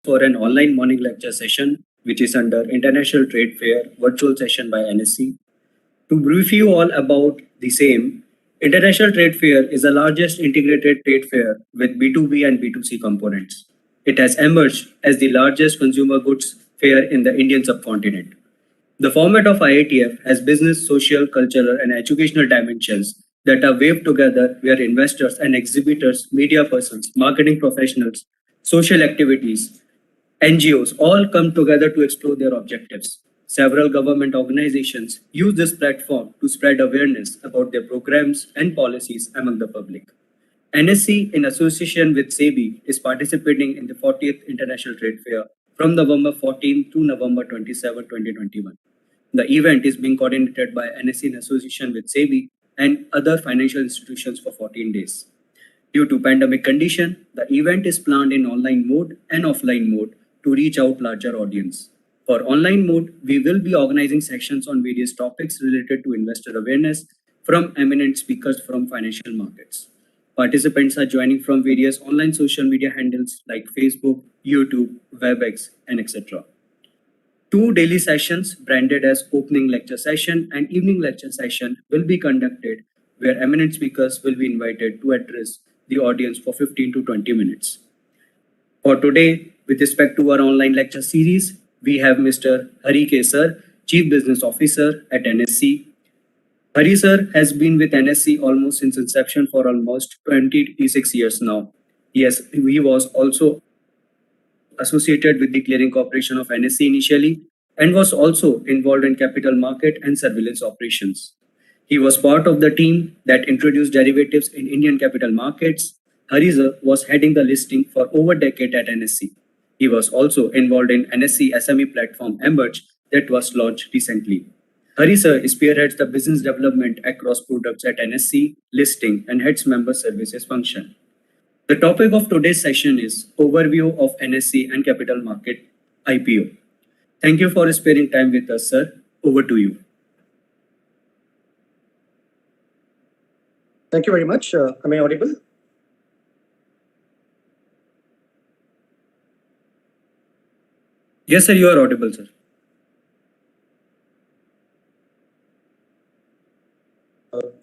for an online morning lecture session, which is under International Trade Fair virtual session by NSE. To brief you all about the same, International Trade Fair is the largest integrated trade fair with B2B and B2C components. It has emerged as the largest consumer goods fair in the Indian subcontinent. The format of IATF has business, social, cultural, and educational dimensions that are waved together where investors and exhibitors, media persons, marketing professionals, social activities, NGOs all come together to explore their objectives. Several government organizations use this platform to spread awareness about their programs and policies among the public. NSE, in association with SEBI, is participating in the 40th International Trade Fair from November 14 to November 27, 2021. The event is being coordinated by NSE in association with SEBI and other financial institutions for 14 days. Due to pandemic condition, the event is planned in online mode and offline mode to reach out larger audience. For online mode, we will be organizing sessions on various topics related to investor awareness from eminent speakers from financial markets. Participants are joining from various online social media handles like Facebook, YouTube, WebEx, and etc. Two daily sessions branded as opening lecture session and evening lecture session will be conducted where eminent speakers will be invited to address the audience for 15 to 20 minutes. For today, with respect to our online lecture series, we have Mr. Hari K. Sir, Chief Business Officer at NSE. Hari Sir has been with NSE almost since inception for almost 26 years now. Yes, he was also associated with the Clearing Corporation of NSE initially and was also involved in capital market and surveillance operations. He was part of the team that introduced derivatives in Indian capital markets. Hari Sir was heading the listing for over a decade at NSE. He was also involved in NSE SME platform Emerge that was launched recently. Hari Sir spearheads the business development across products at NSE, listing, and heads member services function. The topic of today's session is Overview of NSE and Capital Market IPO. Thank you for sparing time with us, sir. Over to you. Thank you very much. Am I audible? Yes, sir, you are audible, sir.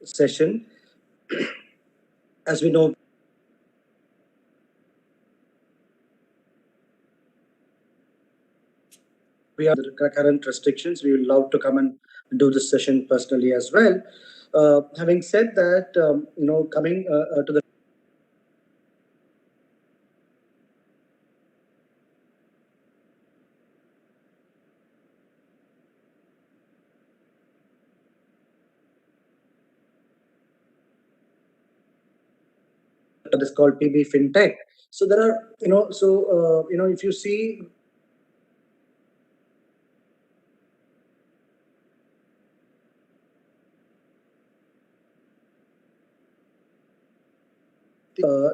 Session. As we know, we are the current restrictions. We would love to come and do this session personally as well. Having said that, coming to the that is called PB FinTech. So there are, if you see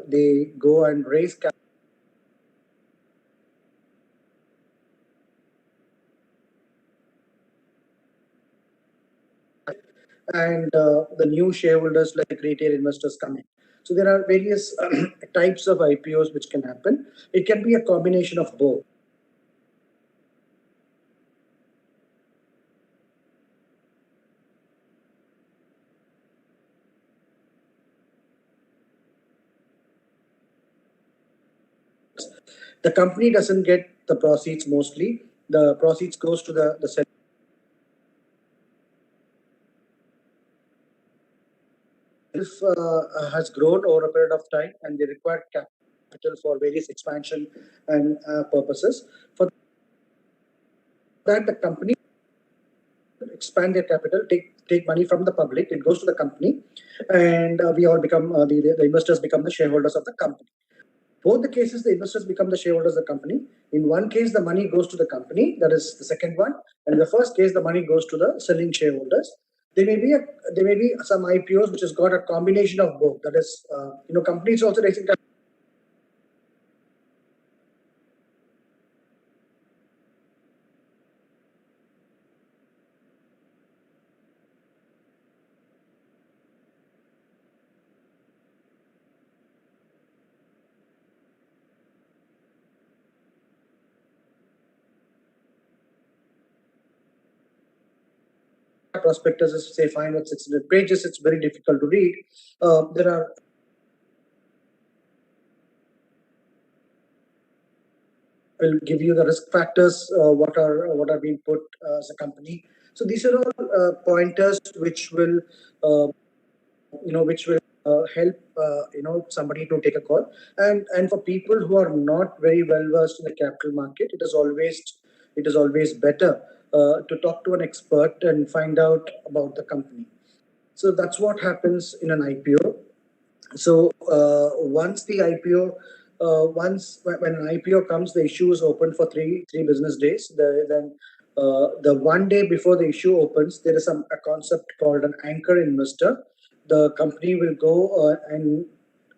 they go and raise capital. And the new shareholders like retail investors come in. So there are various types of IPOs which can happen. It can be a combination of both. The company doesn't get the proceeds mostly. The proceeds goes to the seller. If has grown over a period of time and they require capital for various expansion and purposes. For that, the company expand their capital, take money from the public. It goes to the company, and we all become the investors become the shareholders of the company. Both the cases, the investors become the shareholders of the company. In one case, the money goes to the company. That is the second one. And in the first case, the money goes to the selling shareholders. There may be some IPOs which has got a combination of both. That is, companies also raising capital. prospectus is say 500, 600 pages. It's very difficult to read. There are will give you the risk factors, what are being put as a company. So these are all pointers which will help somebody to take a call. And for people who are not very well versed in the capital market, it is always better to talk to an expert and find out about the company. So that's what happens in an IPO. So once the IPO, when an IPO comes, the issue is open for three business days. Then the one day before the issue opens, there is a concept called an anchor investor. The company will go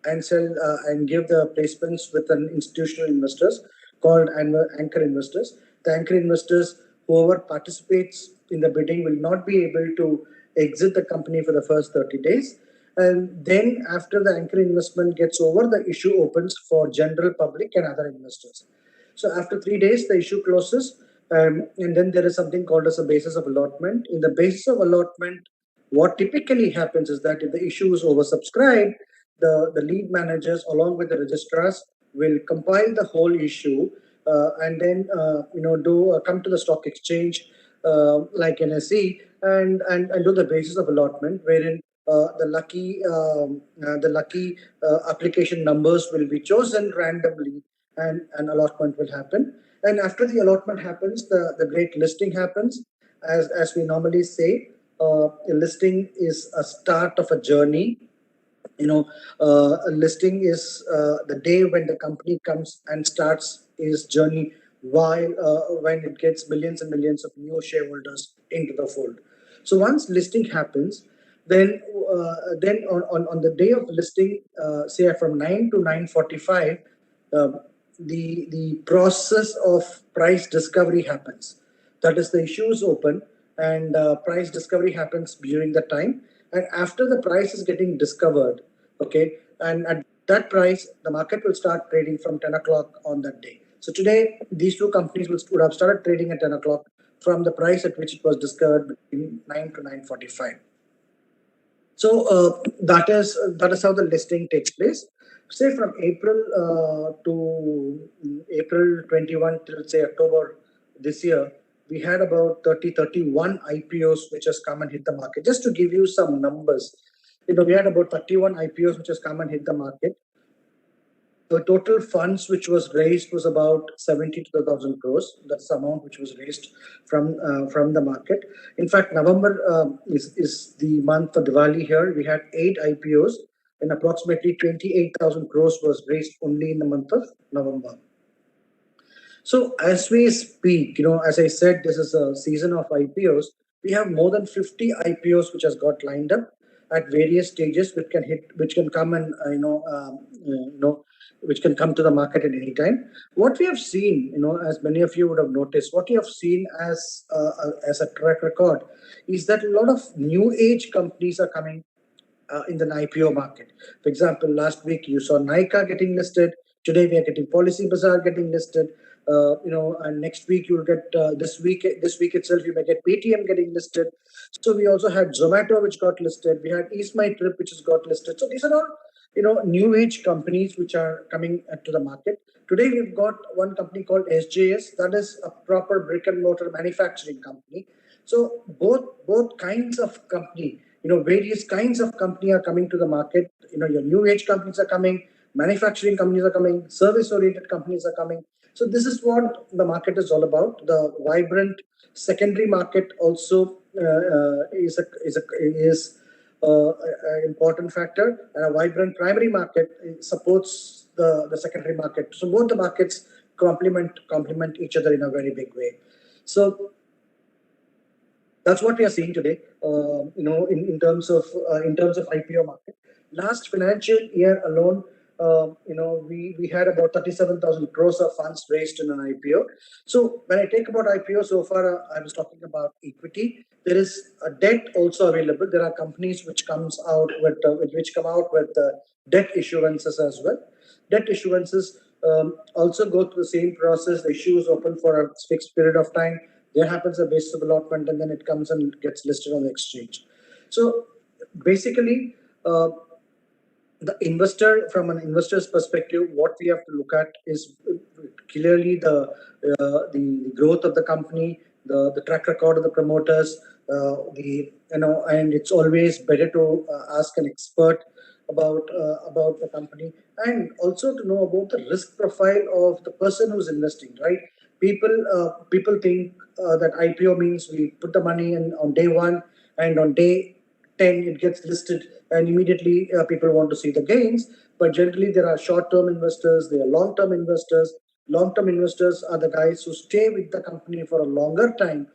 and sell and give the placements with an institutional investors called anchor investors. The anchor investors, whoever participates in the bidding, will not be able to exit the company for the first 30 days. And then after the anchor investment gets over, the issue opens for general public and other investors. So after 3 days, the issue closes. And then there is something called as a basis of allotment. In the basis of allotment, what typically happens is that if the issue is oversubscribed, the lead managers along with the registrars will compile the whole issue and then do come to the stock exchange like NSE and do the basis of allotment, wherein the lucky application numbers will be chosen randomly, and an allotment will happen. And after the allotment happens, the great listing happens. As we normally say, a listing is a start of a journey. A listing is the day when the company comes and starts its journey, while when it gets millions and millions of new shareholders into the fold. So once listing happens, then on the day of listing, say from 9 to 9:45, the process of price discovery happens. That is, the issue is open, and price discovery happens during the time. And after the price is getting discovered, okay, and at that price, the market will start trading from 10 o'clock on that day. So today, these two companies would have started trading at 10 o'clock from the price at which it was discovered between 9 to 9:45. So that is how the listing takes place. Say from April to April 21 till say October this year, we had about 31 IPOs which has come and hit the market. Just to give you some numbers, we had about 31 IPOs which has come and hit the market. The total funds which was raised was about 70 to 1,000 crores. That's the amount which was raised from the market. In fact, November is the month for Diwali here. We had 8 IPOs and approximately 28,000 crores was raised only in the month of November. So as we speak, as I said, this is a season of IPOs. We have more than 50 IPOs which has got lined up at various stages, which can come and which can come to the market at any time. What we have seen, as many of you would have noticed, what you have seen as a track record is that a lot of new age companies are coming in the IPO market. For example, last week you saw Nykaa getting listed. Today we are getting Policy Bazaar getting listed. And next week you'll get this week itself you may get Paytm getting listed. So we also had Zomato which got listed. We had East My Trip which has got listed. So these are all new age companies which are coming to the market. Today we've got one company called SJS, that is a proper brick and mortar manufacturing company. So both kinds of company, various kinds of company are coming to the market. Your new age companies are coming, manufacturing companies are coming, service oriented companies are coming. So this is what the market is all about. The vibrant secondary market also is an important factor, and a vibrant primary market supports the secondary market. So both the markets complement each other in a very big way. So that's what we are seeing today. In terms of IPO market. Last financial year alone, we had about 37,000 crores of funds raised in an IPO. So when I take about IPO so far, I was talking about equity. There is a debt also available. There are companies which come out with debt issuances as well. Debt issuances also go through the same process. The issue is open for a fixed period of time. There happens a basis of allotment, and then it comes and gets listed on the exchange. So basically, the investor, from an investor's perspective, what we have to look at is clearly the growth of the company, the track record of the promoters, and it's always better to ask an expert about the company, and also to know about the risk profile of the person who's investing. Right? People think that IPO means we put the money in on day one, and on day 10 it gets listed, and immediately people want to see the gains. But generally there are short-term investors, there are long-term investors. Long-term investors are the guys who stay with the company for a longer time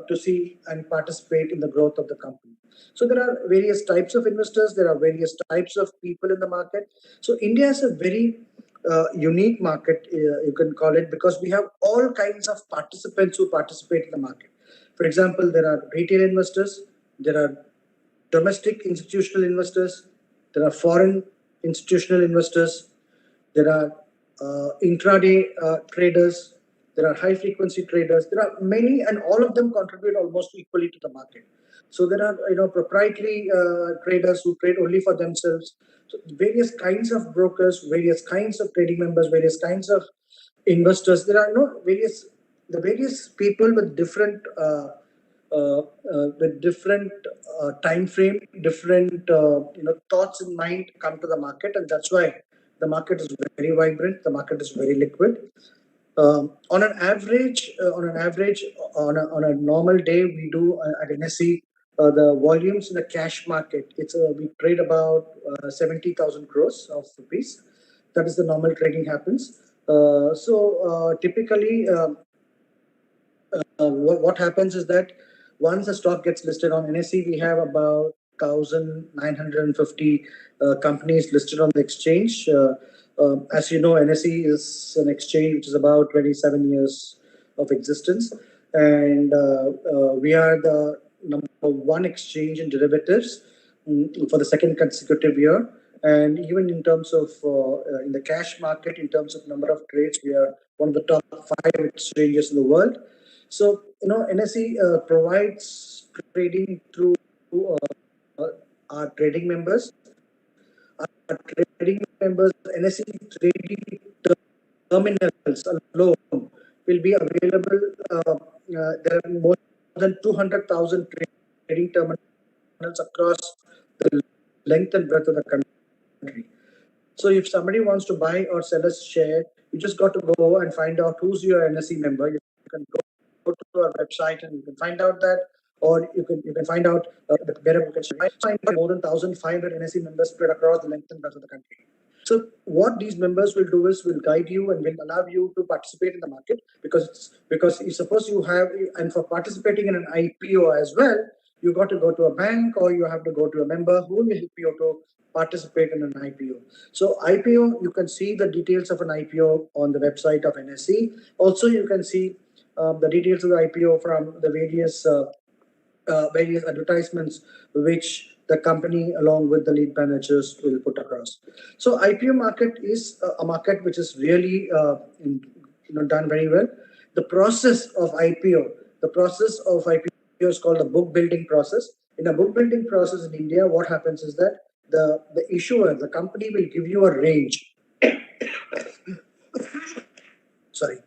to see and participate in the growth of the company. So there are various types of investors, there are various types of people in the market. So India is a very unique market, you can call it, because we have all kinds of participants who participate in the market. For example, there are retail investors, there are domestic institutional investors, there are foreign institutional investors, there are intraday traders, there are high frequency traders, there are many, and all of them contribute almost equally to the market. So there are proprietary traders who trade only for themselves. So various kinds of brokers, various kinds of trading members, various kinds of investors. There are various people with different time frame, different thoughts in mind come to the market, and that's why the market is very vibrant. The market is very liquid. On an average, on a normal day, we do at NSE the volumes in the cash market. We trade about 70,000 crores of rupees. That is the normal trading happens. Typically, what happens is that once a stock gets listed on NSE, we have about 1,950 companies listed on the exchange. As you know, NSE is an exchange which is about 27 years of existence, and we are the number one exchange in derivatives for the second consecutive year. And even in terms of in the cash market, in terms of number of trades, we are one of the top 5 exchanges in the world. So, NSE provides trading through our trading members. Our trading members, NSE trading terminals alone will be available. There are more than 200,000 trading terminals across the length and breadth of the country. So if somebody wants to buy or sell a share, you just got to go and find out who's your NSE member. You can go to our website and you can find out that, or you can find out wherever you can find more than 1,500 NSE members spread across the length and breadth of the country. So what these members will do is will guide you and will allow you to participate in the market, because suppose you have, and for participating in an IPO as well, you got to go to a bank or you have to go to a member who will help you to participate in an IPO. So IPO, you can see the details of an IPO on the website of NSE. Also, you can see the details of the IPO from the various advertisements which the company along with the lead managers will put across. So IPO market is a market which is really done very well. The process of IPO is called the book building process. In a book building process in India, what happens is that the issuer, the company, will give you a range. Sorry.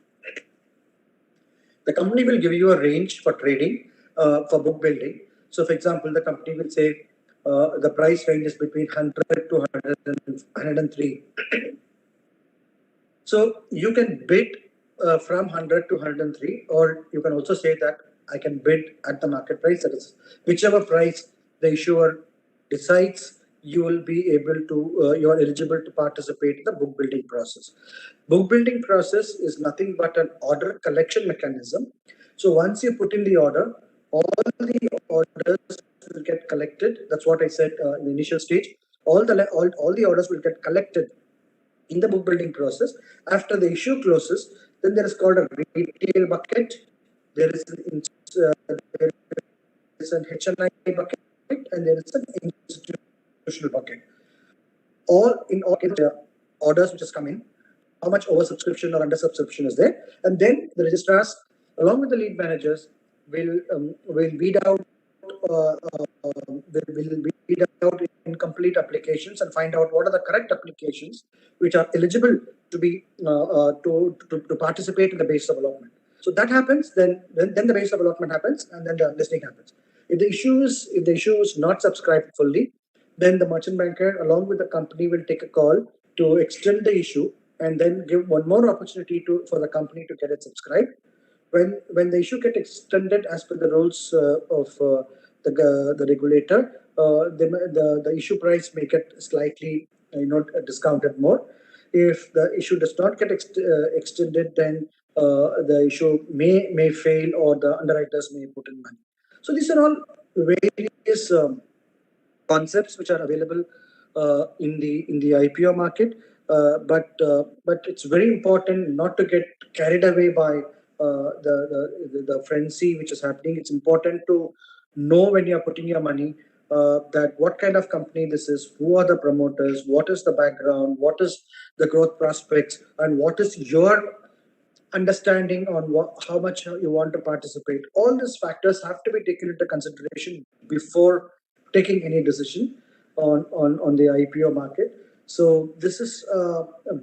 The company will give you a range for trading, for book building. So, for example, the company will say the price range is between 100 to 103. So you can bid from 100 to 103, or you can also say that I can bid at the market price. That is, whichever price the issuer decides, you will be able to, you are eligible to participate in the book building process. Book building process is nothing but an order collection mechanism. So once you put in the order, all the orders will get collected. That's what I said in the initial stage. All the orders will get collected in the book building process. After the issue closes, then there is called a retail bucket. There is an HNI bucket, and there is an institutional bucket. All cases, orders which has come in, how much oversubscription or undersubscription is there, and then the registrars Along with the lead managers, we'll weed out will weed out incomplete applications and find out what are the correct applications which are eligible to be to participate in the base of allotment. So that happens, then the base of allotment happens, and then the listing happens. If the issue is not subscribed fully, then the merchant banker along with the company will take a call to extend the issue and then give one more opportunity for the company to get it subscribed. When the issue get extended as per the rules of the regulator, the issue price may get slightly discounted more. If the issue does not get extended, then the issue may fail, or the underwriters may put in money. So these are all various concepts which are available in the IPO market. But it's very important not to get carried away by the frenzy which is happening. It's important to know when you're putting your money that what kind of company this is, who are the promoters, what is the background, what is the growth prospects, and what is your understanding on how much you want to participate. All these factors have to be taken into consideration before taking any decision on the IPO market. So this is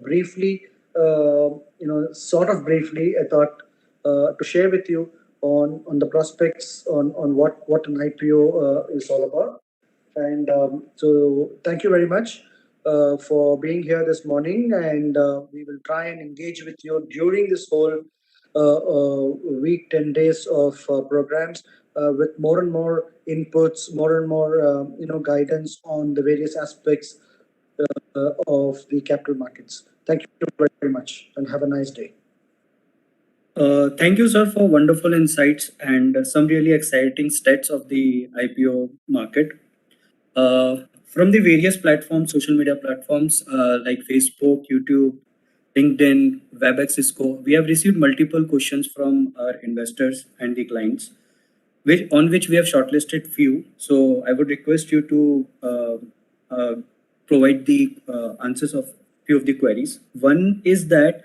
briefly, sort of briefly, I thought to share with you on the prospects on what an IPO is all about. And so thank you very much for being here this morning, and we will try and engage with you during this whole week, 10 days of programs with more and more inputs, more and more guidance on the various aspects of the capital markets. Thank you very much and have a nice day. Thank you, sir, for wonderful insights and some really exciting stats of the IPO market. From the various platforms, social media platforms like Facebook, YouTube, LinkedIn, WebEx, Cisco, we have received multiple questions from our investors and the clients, on which we have shortlisted few. So I would request you to provide the answers of few of the queries. One is that,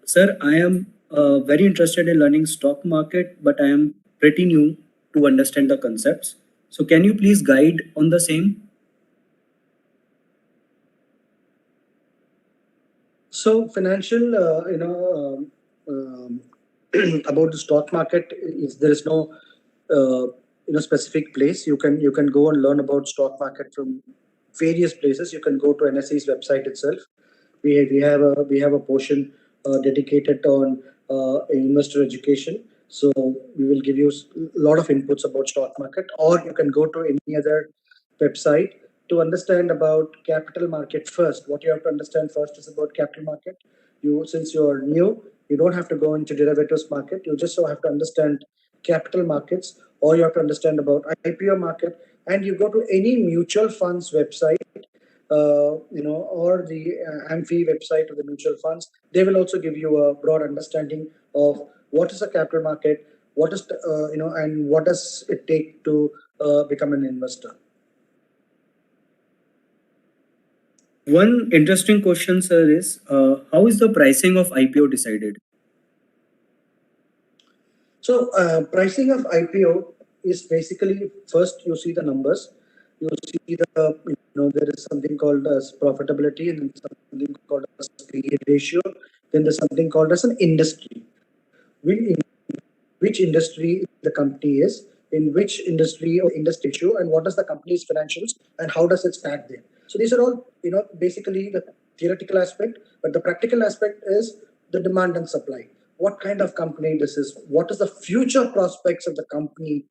sir, I am very interested in learning stock market, but I am pretty new to understand the concepts. So can you please guide on the same? So financial, about the stock market, there is no specific place. You can go and learn about stock market from various places. You can go to NSE's website itself. We have a portion dedicated on investor education. So we will give you a lot of inputs about stock market, or you can go to any other website to understand about capital market first. What you have to understand first is about capital market. Since you're new, you don't have to go into derivatives market. You just have to understand capital markets, or you have to understand about IPO market, and you go to any mutual funds website, or the AMFI website of the mutual funds. They will also give you a broad understanding of what is a capital market, what is and what does it take to become an investor. One interesting question, sir, is how is the pricing of IPO decided? So pricing of IPO is basically, first you see the numbers, you see there is something called as profitability, and then something called as PE ratio, then there's something called as an industry. Which industry the company is, in which industry or industry issue, and what is the company's financials, and how does it stack there. So these are all basically the theoretical aspect, but the practical aspect is the demand and supply. What kind of company this is, what is the future prospects of the company,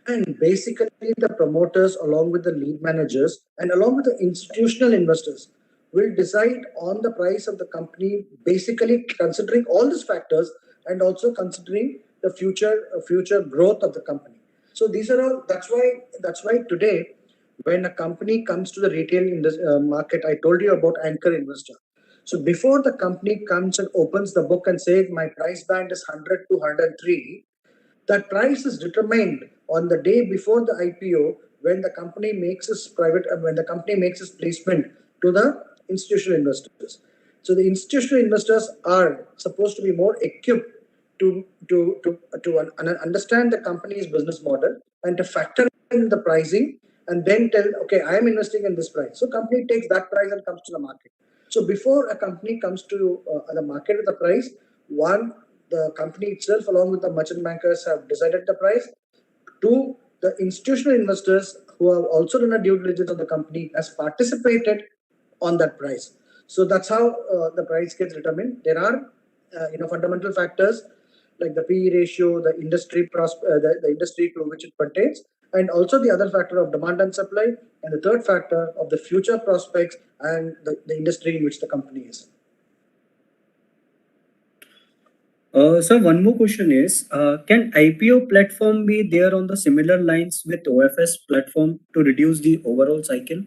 and basically the promoters along with the lead managers and along with the institutional investors will decide on the price of the company, basically considering all these factors and also considering the future growth of the company. So these are all. That's why today, when a company comes to the retail market, I told you about anchor investor. So before the company comes and opens the book and says my price band is 100 to 103, that price is determined on the day before the IPO, when the company makes its placement to the institutional investors. So the institutional investors are supposed to be more equipped understand the company's business model and to factor in the pricing and then tell, okay, I am investing in this price. So company takes that price and comes to the market. So before a company comes to the market with the price, one, the company itself along with the merchant bankers have decided the price. Two, the institutional investors who have also done a due diligence of the company has participated on that price. So that's how the price gets determined. There are fundamental factors like the PE ratio, the industry the industry to which it pertains, and also the other factor of demand and supply, and the third factor of the future prospects and the industry in which the company is. Sir, one more question is, can IPO platform be there on the similar lines with OFS platform to reduce the overall cycle?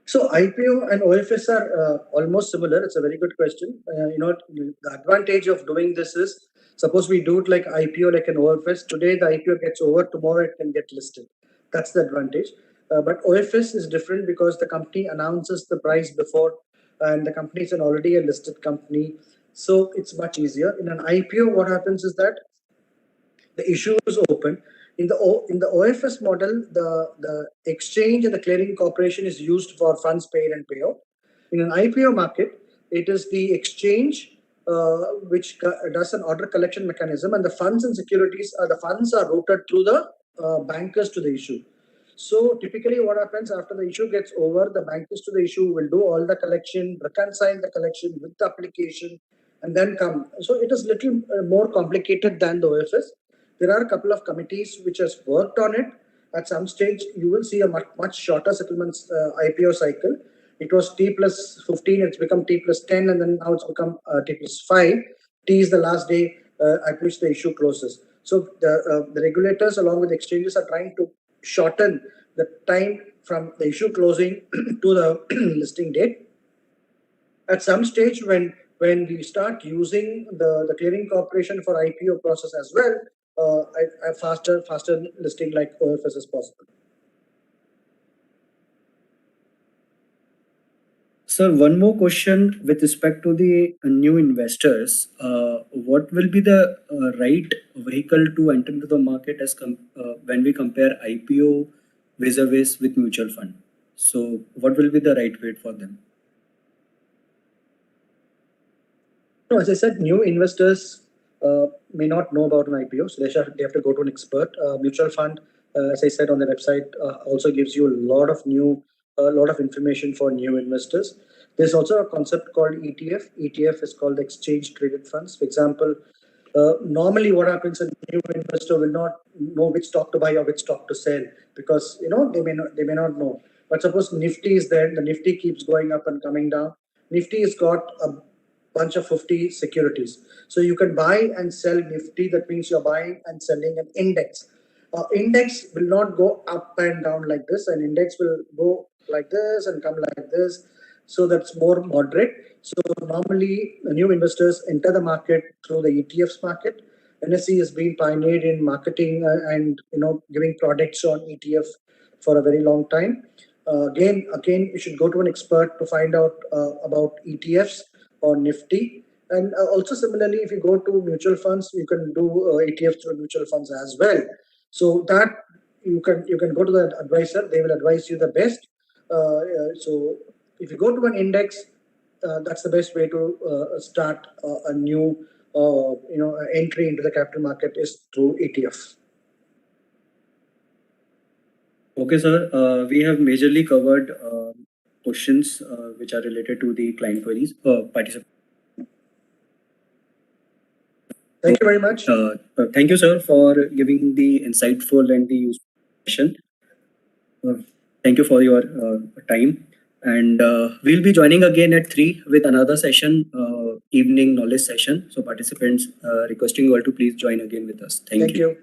So IPO and OFS are almost similar. It's a very good question. The advantage of doing this is, suppose we do it like IPO, like an OFS. Today the IPO gets over, tomorrow it can get listed. That's the advantage. But OFS is different because the company announces the price before, and the company is already a listed company. So it's much easier. In an IPO, what happens is that the issue is open. In the OFS model, the exchange and the clearing corporation is used for funds paid and payout. In an IPO market, it is the exchange which does an order collection mechanism, and the funds and securities, the funds are routed through the bankers to the issue. So typically what happens after the issue gets over, the bankers to the issue will do all the collection, reconcile the collection with the application, and then come. So it is little more complicated than the OFS. There are a couple of committees which has worked on it. At some stage, you will see a much shorter settlements IPO cycle. It was T plus 15, it's become T plus 10, and then now it's become T plus 5. T is the last day at which the issue closes. So the regulators along with the exchanges are trying to shorten the time from the issue closing to the listing date. At some stage, when we start using the clearing corporation for IPO process as well, a faster listing like OFS is possible. Sir, one more question with respect to the new investors. What will be the right vehicle to enter into the market when we compare IPO vis-a-vis with mutual fund? So what will be the right way for them? No, as I said, new investors may not know about an IPO, so they have to go to an expert. Mutual fund, as I said on the website, also gives you a lot of information for new investors. There's also a concept called ETF. ETF is called exchange traded funds. For example, normally what happens, a new investor will not know which stock to buy or which stock to sell because they may not know. But suppose Nifty is there, the Nifty keeps going up and coming down. Nifty has got a bunch of 50 securities. So you can buy and sell Nifty. That means you're buying and selling an index. Index will not go up and down like this. An index will go like this and come like this. So that's more moderate. So normally new investors enter the market through the ETFs market. NSE has been pioneered in marketing and giving products on ETF for a very long time. Again, you should go to an expert to find out about ETFs or Nifty. And also similarly, if you go to mutual funds, you can do ETFs through mutual funds as well. So that you can go to the advisor; they will advise you the best. So if you go to an index, that's the best way to start a new entry into the capital market is through ETF. Okay, sir. We have majorly covered questions which are related to the client queries. Participants. Thank you very much. Thank you, sir, for giving the insightful and the useful session. Thank you for your time. And we'll be joining again at 3 with another session, evening knowledge session. So participants, requesting you all to please join again with us. Thank you.